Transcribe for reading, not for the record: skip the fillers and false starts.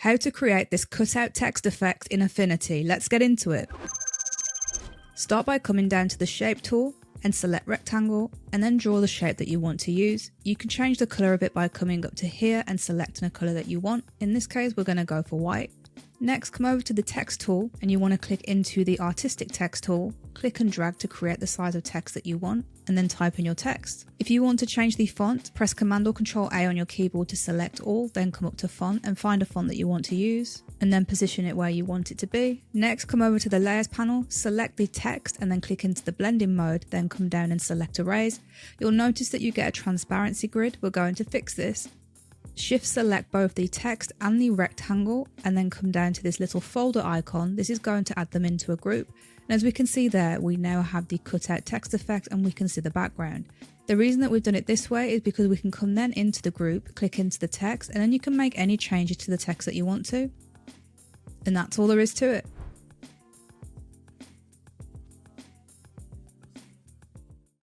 How to create this cutout text effect in Affinity. Let's get into it. Start by coming down to the shape tool and select rectangle and then draw the shape that you want to use. You can change the colour of it by coming up to here and selecting a colour that you want. In this case, we're going to go for white. Next, come over to the text tool and you want to click into the artistic text tool, click and drag to create the size of text that you want, and then type in your text. If you want to change the font, press Command or Control A on your keyboard to select all, then come up to font and find a font that you want to use, and then position it where you want it to be. Next, come over to the layers panel, select the text and then click into the blending mode, then come down and select erase. You'll notice that you get a transparency grid. We're going to fix this. Shift select both the text and the rectangle and then come down to this little folder icon. This is going to add them into a group. And as we can see there, we now have the cutout text effect and we can see the background. The reason that we've done it this way is because we can come then into the group, click into the text, and then you can make any changes to the text that you want to. And that's all there is to it.